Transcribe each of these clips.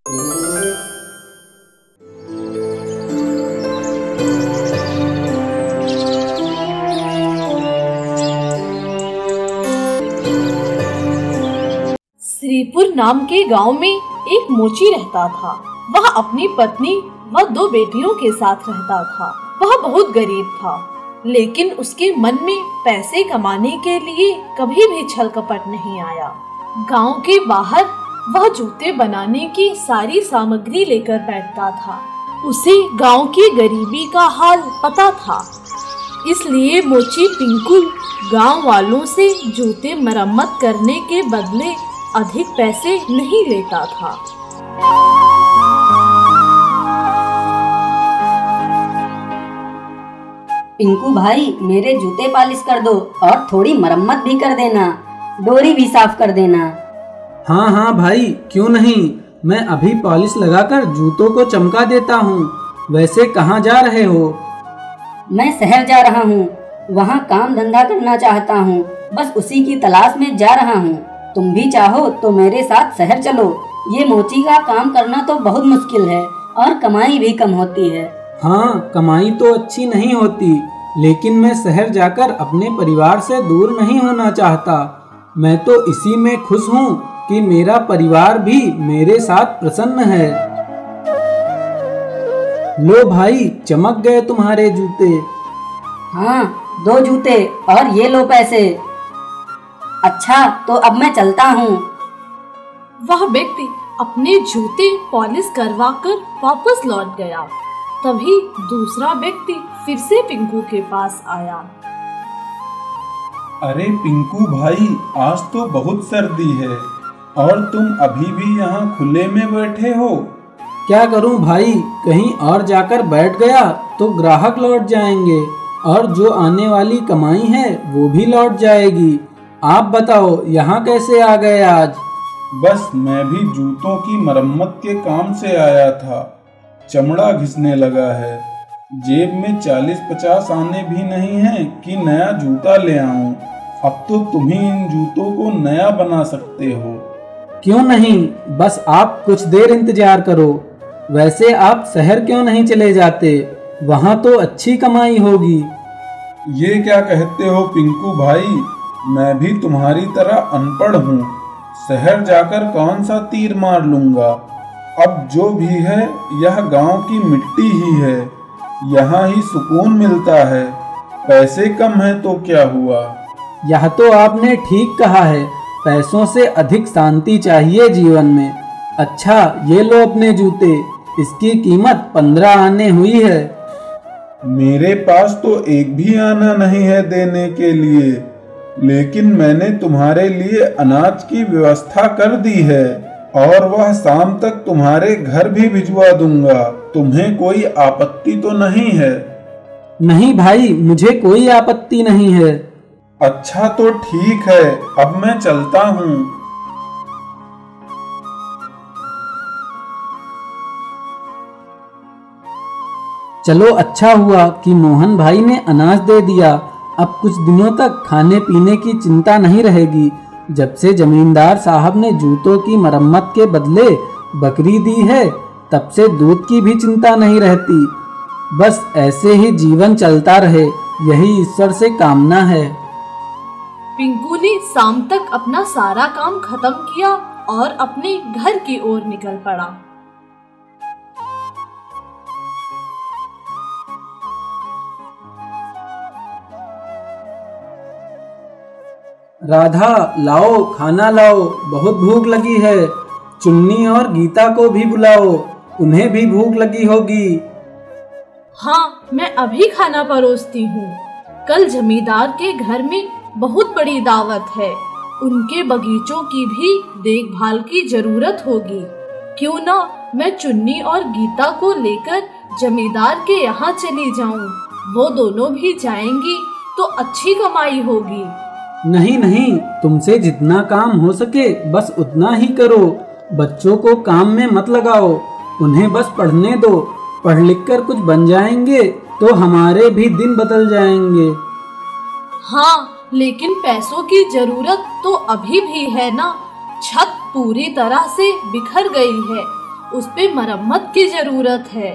श्रीपुर नाम के गांव में एक मोची रहता था। वह अपनी पत्नी व 2 बेटियों के साथ रहता था। वह बहुत गरीब था, लेकिन उसके मन में पैसे कमाने के लिए कभी भी छल कपट नहीं आया। गांव के बाहर वह जूते बनाने की सारी सामग्री लेकर बैठता था। उसे गांव की गरीबी का हाल पता था, इसलिए मोची पिंकू गांव वालों से जूते मरम्मत करने के बदले अधिक पैसे नहीं लेता था। पिंकू भाई, मेरे जूते पॉलिश कर दो और थोड़ी मरम्मत भी कर देना, डोरी भी साफ कर देना। हाँ हाँ भाई, क्यों नहीं, मैं अभी पॉलिश लगाकर जूतों को चमका देता हूँ। वैसे कहाँ जा रहे हो? मैं शहर जा रहा हूँ, वहाँ काम धंधा करना चाहता हूँ, बस उसी की तलाश में जा रहा हूँ। तुम भी चाहो तो मेरे साथ शहर चलो। ये मोची का काम करना तो बहुत मुश्किल है और कमाई भी कम होती है। हाँ, कमाई तो अच्छी नहीं होती, लेकिन मैं शहर जाकर अपने परिवार से दूर नहीं होना चाहता। मैं तो इसी में खुश हूँ कि मेरा परिवार भी मेरे साथ प्रसन्न है। लो भाई, चमक गए तुम्हारे जूते। हाँ, 2 जूते और ये लो पैसे। अच्छा, तो अब मैं चलता हूँ। वह व्यक्ति अपने जूते पॉलिश करवाकर वापस लौट गया। तभी दूसरा व्यक्ति फिर से पिंकू के पास आया। अरे पिंकू भाई, आज तो बहुत सर्दी है और तुम अभी भी यहाँ खुले में बैठे हो। क्या करूं भाई, कहीं और जाकर बैठ गया तो ग्राहक लौट जाएंगे और जो आने वाली कमाई है वो भी लौट जाएगी। आप बताओ, यहाँ कैसे आ गए आज? बस मैं भी जूतों की मरम्मत के काम से आया था। चमड़ा घिसने लगा है, जेब में 40-50 आने भी नहीं हैं कि नया जूता ले आऊं। अब तो तुम ही इन जूतों को नया बना सकते हो। क्यों नहीं, बस आप कुछ देर इंतजार करो। वैसे आप शहर क्यों नहीं चले जाते? वहाँ तो अच्छी कमाई होगी। ये क्या कहते हो पिंकू भाई, मैं भी तुम्हारी तरह अनपढ़ हूँ। शहर जाकर कौन सा तीर मार लूंगा। अब जो भी है यह गांव की मिट्टी ही है, यहाँ ही सुकून मिलता है। पैसे कम है तो क्या हुआ। यह तो आपने ठीक कहा है, पैसों से अधिक शांति चाहिए जीवन में। अच्छा, ये लो अपने जूते, इसकी कीमत 15 आने हुई है। मेरे पास तो एक भी आना नहीं है देने के लिए, लेकिन मैंने तुम्हारे लिए अनाज की व्यवस्था कर दी है और वह शाम तक तुम्हारे घर भी भिजवा दूंगा। तुम्हें कोई आपत्ति तो नहीं है? नहीं भाई, मुझे कोई आपत्ति नहीं है। अच्छा तो ठीक है, अब मैं चलता हूँ। चलो, अच्छा हुआ कि मोहन भाई ने अनाज दे दिया। अब कुछ दिनों तक खाने पीने की चिंता नहीं रहेगी। जब से जमींदार साहब ने जूतों की मरम्मत के बदले बकरी दी है, तब से दूध की भी चिंता नहीं रहती। बस ऐसे ही जीवन चलता रहे, यही ईश्वर से कामना है। पिंकू ने शाम तक अपना सारा काम खत्म किया और अपने घर की ओर निकल पड़ा। राधा, लाओ खाना लाओ, बहुत भूख लगी है। चुन्नी और गीता को भी बुलाओ, उन्हें भी भूख लगी होगी। हाँ, मैं अभी खाना परोसती हूँ। कल जमींदार के घर में बहुत बड़ी दावत है, उनके बगीचों की भी देखभाल की जरूरत होगी। क्यों ना मैं चुन्नी और गीता को लेकर जमींदार के यहाँ चली जाऊँ। वो दोनों भी जाएंगी तो अच्छी कमाई होगी। नहीं नहीं, तुमसे जितना काम हो सके बस उतना ही करो। बच्चों को काम में मत लगाओ, उन्हें बस पढ़ने दो। पढ़ लिख कर कुछ बन जाएंगे तो हमारे भी दिन बदल जाएंगे। हाँ, लेकिन पैसों की जरूरत तो अभी भी है ना। छत पूरी तरह से बिखर गई है, उस पे मरम्मत की जरूरत है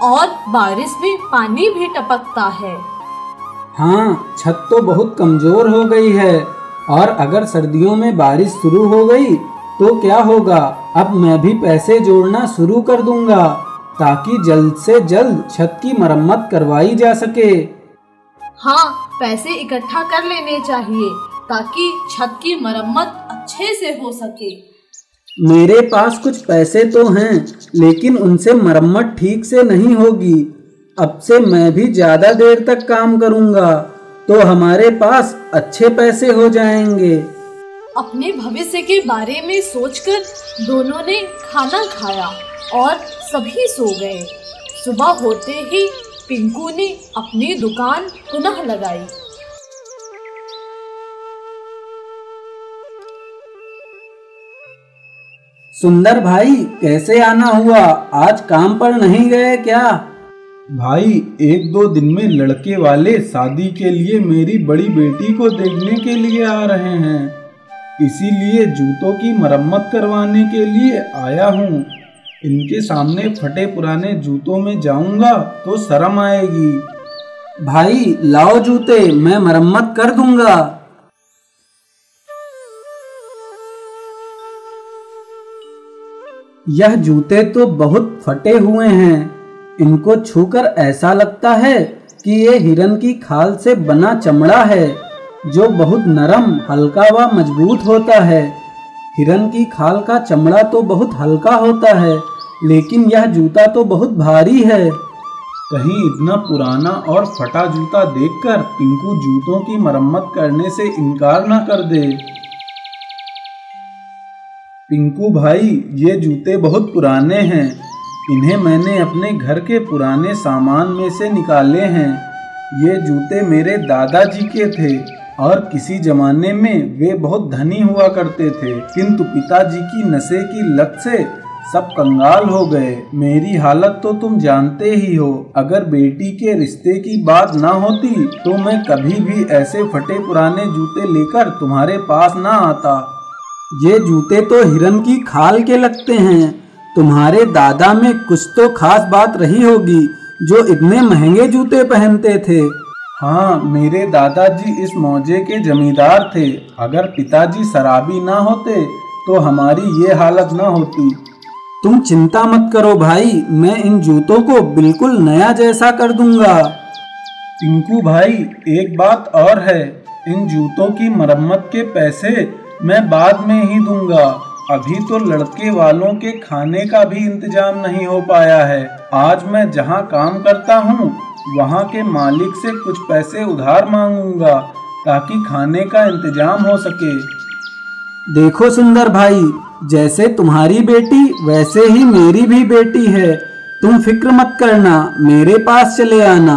और बारिश में पानी भी टपकता है। हाँ, छत तो बहुत कमजोर हो गई है और अगर सर्दियों में बारिश शुरू हो गई तो क्या होगा। अब मैं भी पैसे जोड़ना शुरू कर दूंगा ताकि जल्द से जल्द छत की मरम्मत करवाई जा सके। हाँ, पैसे इकट्ठा कर लेने चाहिए ताकि छत की मरम्मत अच्छे से हो सके। मेरे पास कुछ पैसे तो हैं, लेकिन उनसे मरम्मत ठीक से नहीं होगी। अब से मैं भी ज्यादा देर तक काम करूंगा तो हमारे पास अच्छे पैसे हो जाएंगे। अपने भविष्य के बारे में सोचकर दोनों ने खाना खाया और सभी सो गए। सुबह होते ही पिंकू ने अपनी दुकान पुनः लगाई। सुंदर भाई, कैसे आना हुआ? आज काम पर नहीं गए क्या? भाई, 1-2 दिन में लड़के वाले शादी के लिए मेरी बड़ी बेटी को देखने के लिए आ रहे हैं, इसीलिए जूतों की मरम्मत करवाने के लिए आया हूँ। इनके सामने फटे पुराने जूतों में जाऊंगा तो शर्म आएगी। भाई लाओ जूते, मैं मरम्मत कर दूंगा। यह जूते तो बहुत फटे हुए हैं। इनको छूकर ऐसा लगता है कि ये हिरन की खाल से बना चमड़ा है जो बहुत नरम, हल्का व मजबूत होता है। हिरन की खाल का चमड़ा तो बहुत हल्का होता है, लेकिन यह जूता तो बहुत भारी है। कहीं इतना पुराना और फटा जूता देखकर पिंकू जूतों की मरम्मत करने से इनकार न कर दे। पिंकू भाई, ये जूते बहुत पुराने हैं। इन्हें मैंने अपने घर के पुराने सामान में से निकाले हैं। ये जूते मेरे दादाजी के थे और किसी जमाने में वे बहुत धनी हुआ करते थे, किंतु पिताजी की नशे की लत से सब कंगाल हो गए। मेरी हालत तो तुम जानते ही हो। अगर बेटी के रिश्ते की बात ना होती तो मैं कभी भी ऐसे फटे पुराने जूते लेकर तुम्हारे पास ना आता। ये जूते तो हिरन की खाल के लगते हैं। तुम्हारे दादा में कुछ तो खास बात रही होगी जो इतने महंगे जूते पहनते थे। हाँ, मेरे दादाजी इस मौजे के जमींदार थे। अगर पिताजी शराबी ना होते तो हमारी ये हालत ना होती। तुम चिंता मत करो भाई, मैं इन जूतों को बिल्कुल नया जैसा कर दूंगा। पिंकू भाई, एक बात और है, इन जूतों की मरम्मत के पैसे मैं बाद में ही दूंगा। अभी तो लड़के वालों के खाने का भी इंतजाम नहीं हो पाया है। आज मैं जहां काम करता हूं, वहां के मालिक से कुछ पैसे उधार मांगूंगा ताकि खाने का इंतजाम हो सके। देखो सुंदर भाई, जैसे तुम्हारी बेटी वैसे ही मेरी भी बेटी है। तुम फिक्र मत करना, मेरे पास चले आना।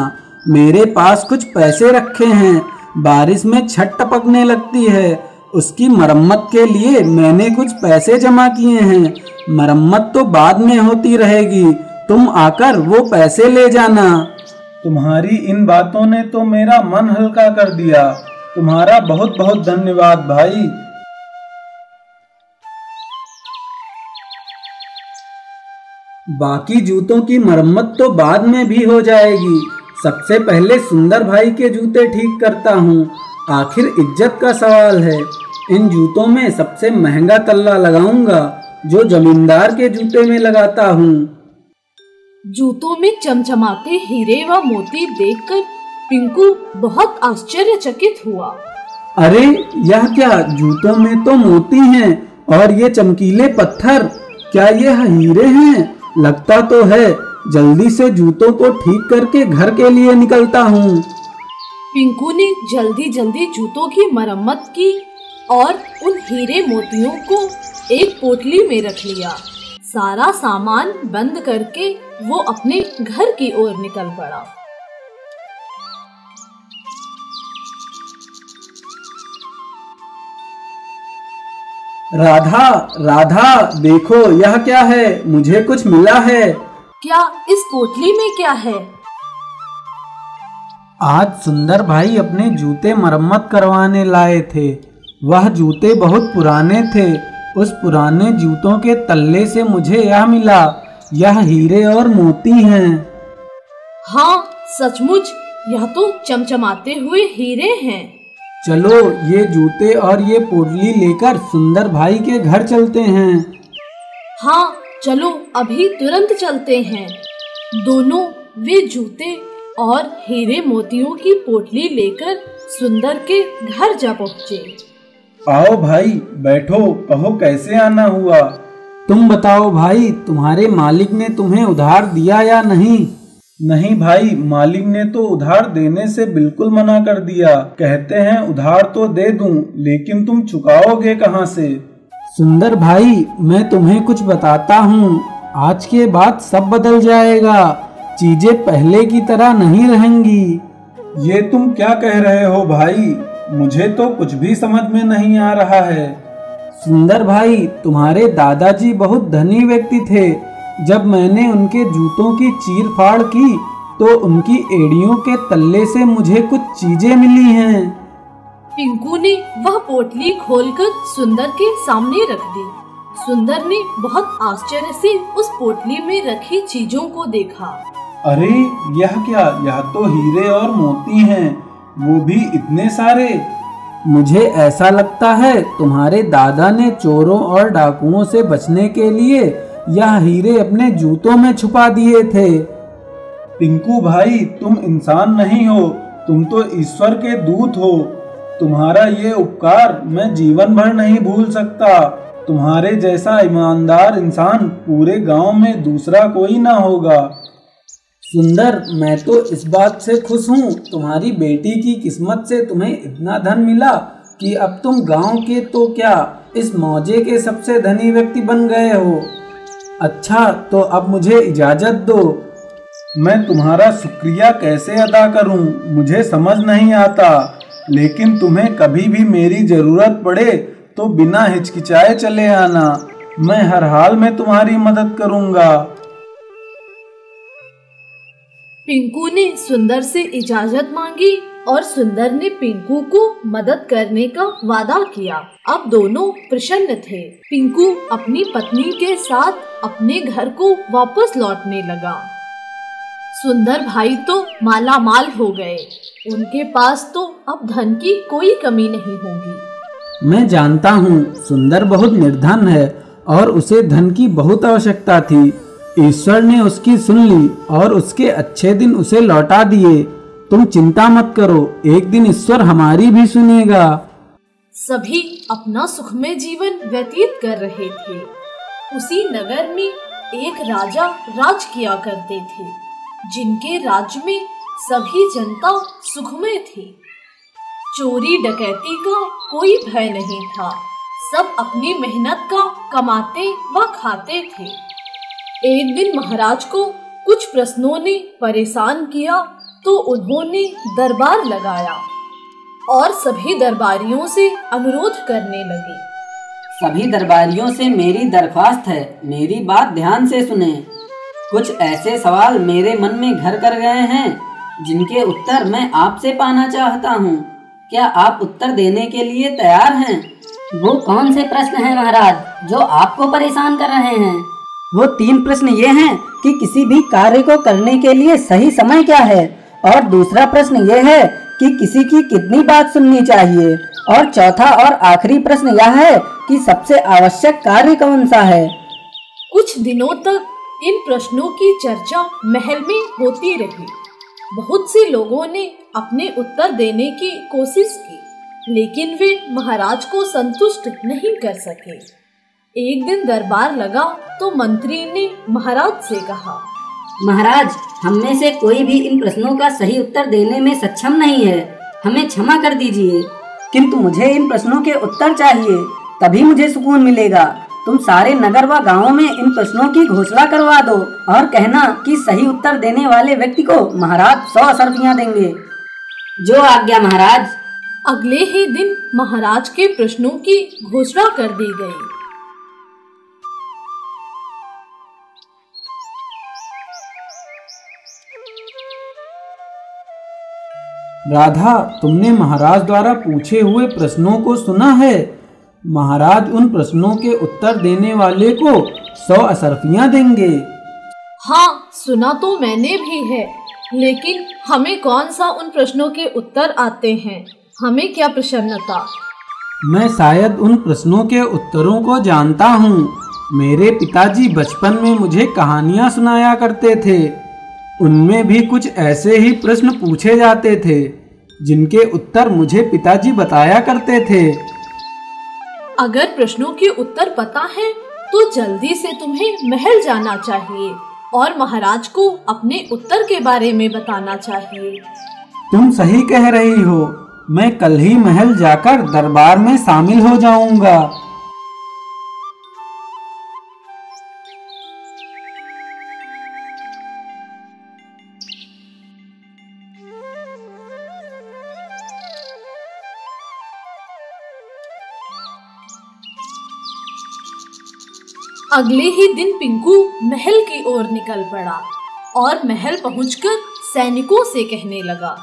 मेरे पास कुछ पैसे रखे हैं। बारिश में छत टपकने लगती है, उसकी मरम्मत के लिए मैंने कुछ पैसे जमा किए हैं। मरम्मत तो बाद में होती रहेगी, तुम आकर वो पैसे ले जाना। तुम्हारी इन बातों ने तो मेरा मन हल्का कर दिया। तुम्हारा बहुत बहुत धन्यवाद भाई। बाकी जूतों की मरम्मत तो बाद में भी हो जाएगी। सबसे पहले सुंदर भाई के जूते ठीक करता हूँ। आखिर इज्जत का सवाल है। इन जूतों में सबसे महंगा तल्ला लगाऊंगा जो जमींदार के जूते में लगाता हूँ। जूतों में चमचमाते हीरे व मोती देखकर पिंकू बहुत आश्चर्यचकित हुआ। अरे यह क्या, जूतों में तो मोती हैं और ये चमकीले पत्थर, क्या यह हीरे हैं? लगता तो है। जल्दी से जूतों को ठीक करके घर के लिए निकलता हूँ। पिंकू ने जल्दी जल्दी जूतों की मरम्मत की और उन हीरे मोतियों को एक पोटली में रख लिया। सारा सामान बंद करके वो अपने घर की ओर निकल पड़ा। राधा, राधा, देखो यह क्या है? मुझे कुछ मिला है। क्या इस पोटली में क्या है? आज सुंदर भाई अपने जूते मरम्मत करवाने लाए थे। वह जूते बहुत पुराने थे। उस पुराने जूतों के तल्ले से मुझे यह मिला। यह हीरे और मोती हैं। हाँ सचमुच, यह तो चमचमाते हुए हीरे हैं। चलो ये जूते और ये पोटली लेकर सुंदर भाई के घर चलते हैं। हाँ चलो, अभी तुरंत चलते हैं। दोनों वे जूते और हीरे मोतियों की पोटली लेकर सुंदर के घर जा पहुँचे। आओ भाई बैठो, कहो कैसे आना हुआ। तुम बताओ भाई, तुम्हारे मालिक ने तुम्हें उधार दिया या नहीं? नहीं भाई, मालिक ने तो उधार देने से बिल्कुल मना कर दिया। कहते हैं उधार तो दे दूं, लेकिन तुम चुकाओगे कहाँ से? सुंदर भाई, मैं तुम्हें कुछ बताता हूँ। आज के बाद सब बदल जाएगा, चीजें पहले की तरह नहीं रहेंगी। ये तुम क्या कह रहे हो भाई? मुझे तो कुछ भी समझ में नहीं आ रहा है। सुंदर भाई, तुम्हारे दादाजी बहुत धनी व्यक्ति थे। जब मैंने उनके जूतों की चीर फाड़ की तो उनकी एड़ियों के तल्ले से मुझे कुछ चीजें मिली हैं। पिंकू ने वह पोटली खोलकर सुंदर के सामने रख दी। सुंदर ने बहुत आश्चर्य से उस पोटली में रखी चीजों को देखा। अरे यह क्या? यह तो हीरे और मोती हैं, वो भी इतने सारे। मुझे ऐसा लगता है तुम्हारे दादा ने चोरों और डाकुओं से बचने के लिए यह हीरे अपने जूतों में छुपा दिए थे। पिंकू भाई, तुम इंसान नहीं हो, तुम तो ईश्वर के दूत हो। तुम्हारा ये उपकार मैं जीवन भर नहीं भूल सकता। तुम्हारे जैसा ईमानदार इंसान पूरे गांव में दूसरा कोई ना होगा। सुंदर, मैं तो इस बात से खुश हूँ, तुम्हारी बेटी की किस्मत से तुम्हें इतना धन मिला कि अब तुम गांव के तो क्या, इस मौजे के सबसे धनी व्यक्ति बन गए हो। अच्छा, तो अब मुझे इजाजत दो। मैं तुम्हारा शुक्रिया कैसे अदा करूं, मुझे समझ नहीं आता। लेकिन तुम्हें कभी भी मेरी जरूरत पड़े तो बिना हिचकिचाए चले आना। मैं हर हाल में तुम्हारी मदद करूंगा। पिंकू ने सुंदर से इजाजत मांगी और सुंदर ने पिंकू को मदद करने का वादा किया। अब दोनों प्रसन्न थे। पिंकू अपनी पत्नी के साथ अपने घर को वापस लौटने लगा। सुंदर भाई तो मालामाल हो गए। उनके पास तो अब धन की कोई कमी नहीं होगी। मैं जानता हूँ सुंदर बहुत निर्धन है और उसे धन की बहुत आवश्यकता थी। ईश्वर ने उसकी सुन ली और उसके अच्छे दिन उसे लौटा दिए। तुम चिंता मत करो, एक दिन ईश्वर हमारी भी सुनेगा। सभी अपना सुखमय जीवन व्यतीत कर रहे थे। उसी नगर में एक राजा राज किया करते थे, जिनके राज्य में सभी जनता सुखमय थी। चोरी डकैती का कोई भय नहीं था। सब अपनी मेहनत का कमाते व खाते थे। एक दिन महाराज को कुछ प्रश्नों ने परेशान किया तो उन्होंने दरबार लगाया और सभी दरबारियों से अनुरोध करने लगे। सभी दरबारियों से मेरी दरख्वास्त है, मेरी बात ध्यान से सुने। कुछ ऐसे सवाल मेरे मन में घर कर गए हैं जिनके उत्तर मैं आपसे पाना चाहता हूँ। क्या आप उत्तर देने के लिए तैयार हैं? वो कौन से प्रश्न हैं महाराज जो आपको परेशान कर रहे हैं? वो 3 प्रश्न ये हैं कि किसी भी कार्य को करने के लिए सही समय क्या है, और दूसरा प्रश्न ये है कि किसी की कितनी बात सुननी चाहिए, और चौथा और आखिरी प्रश्न यह है कि सबसे आवश्यक कार्य कौन सा है। कुछ दिनों तक इन प्रश्नों की चर्चा महल में होती रही। बहुत से लोगों ने अपने उत्तर देने की कोशिश की, लेकिन वे महाराज को संतुष्ट नहीं कर सके। एक दिन दरबार लगा तो मंत्री ने महाराज से कहा, महाराज, हम में से कोई भी इन प्रश्नों का सही उत्तर देने में सक्षम नहीं है, हमें क्षमा कर दीजिए। किंतु मुझे इन प्रश्नों के उत्तर चाहिए, तभी मुझे सुकून मिलेगा। तुम सारे नगर व गांवों में इन प्रश्नों की घोषणा करवा दो और कहना कि सही उत्तर देने वाले व्यक्ति को महाराज 100 असरफियां देंगे। जो आज्ञा महाराज। अगले ही दिन महाराज के प्रश्नों की घोषणा कर दी गई। राधा, तुमने महाराज द्वारा पूछे हुए प्रश्नों को सुना है। महाराज उन प्रश्नों के उत्तर देने वाले को 100 असरफियां देंगे। हाँ, सुना तो मैंने भी है, लेकिन हमें कौन सा उन प्रश्नों के उत्तर आते हैं? हमें क्या प्रसन्नता। मैं शायद उन प्रश्नों के उत्तरों को जानता हूँ। मेरे पिताजी बचपन में मुझे कहानियाँ सुनाया करते थे। उनमें भी कुछ ऐसे ही प्रश्न पूछे जाते थे जिनके उत्तर मुझे पिताजी बताया करते थे। अगर प्रश्नों के उत्तर पता है तो जल्दी से तुम्हें महल जाना चाहिए और महाराज को अपने उत्तर के बारे में बताना चाहिए। तुम सही कह रही हो। मैं कल ही महल जाकर दरबार में शामिल हो जाऊंगा। अगले ही दिन पिंकू महल की ओर निकल पड़ा और महल पहुंचकर सैनिकों से कहने लगा,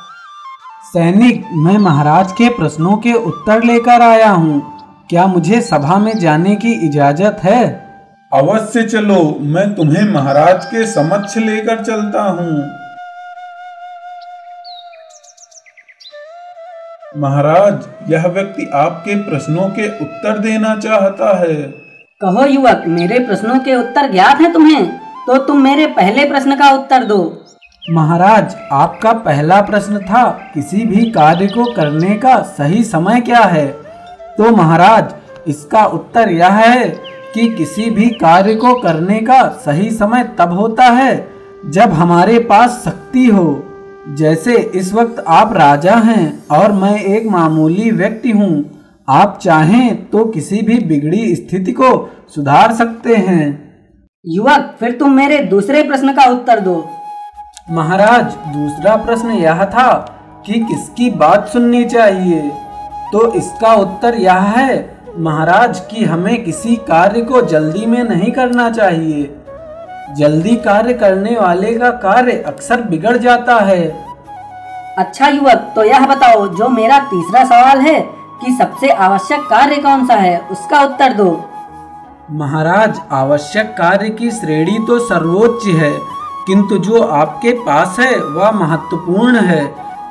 सैनिक, मैं महाराज के प्रश्नों के उत्तर लेकर आया हूँ। क्या मुझे सभा में जाने की इजाजत है? अवश्य चलो, मैं तुम्हें महाराज के समक्ष लेकर चलता हूँ। महाराज, यह व्यक्ति आपके प्रश्नों के उत्तर देना चाहता है। कहो युवक, मेरे प्रश्नों के उत्तर ज्ञात है तुम्हें? तो तुम मेरे पहले प्रश्न का उत्तर दो। महाराज, आपका पहला प्रश्न था किसी भी कार्य को करने का सही समय क्या है? तो महाराज, इसका उत्तर यह है कि किसी भी कार्य को करने का सही समय तब होता है जब हमारे पास शक्ति हो। जैसे इस वक्त आप राजा हैं और मैं एक मामूली व्यक्ति हूँ। आप चाहें तो किसी भी बिगड़ी स्थिति को सुधार सकते हैं। युवक, फिर तुम मेरे दूसरे प्रश्न का उत्तर दो। महाराज, दूसरा प्रश्न यह था कि किसकी बात सुननी चाहिए। तो इसका उत्तर यह है महाराज कि हमें किसी कार्य को जल्दी में नहीं करना चाहिए। जल्दी कार्य करने वाले का कार्य अक्सर बिगड़ जाता है। अच्छा युवक, तो यह बताओ, जो मेरा तीसरा सवाल है कि सबसे आवश्यक कार्य कौन सा है, उसका उत्तर दो। महाराज, आवश्यक कार्य की श्रेणी तो सर्वोच्च है, किंतु जो आपके पास है वह महत्वपूर्ण है।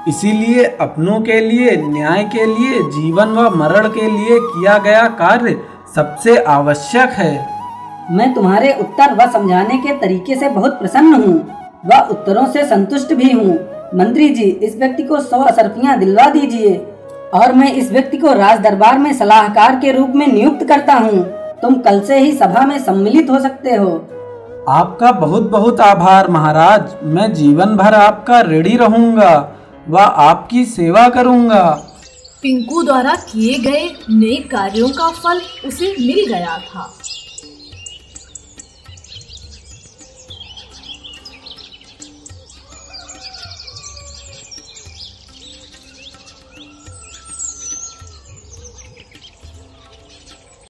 इसीलिए अपनों के लिए, न्याय के लिए, जीवन व मरण के लिए किया गया कार्य सबसे आवश्यक है। मैं तुम्हारे उत्तर व समझाने के तरीके से बहुत प्रसन्न हूँ व उत्तरों से संतुष्ट भी हूँ। मंत्री जी, इस व्यक्ति को 100 अशर्फियाँ दिलवा दीजिए और मैं इस व्यक्ति को राज दरबार में सलाहकार के रूप में नियुक्त करता हूँ। तुम कल से ही सभा में सम्मिलित हो सकते हो। आपका बहुत बहुत आभार महाराज। मैं जीवन भर आपका ऋणी रहूंगा व आपकी सेवा करूंगा। पिंकू द्वारा किए गए नेक कार्यों का फल उसे मिल गया था।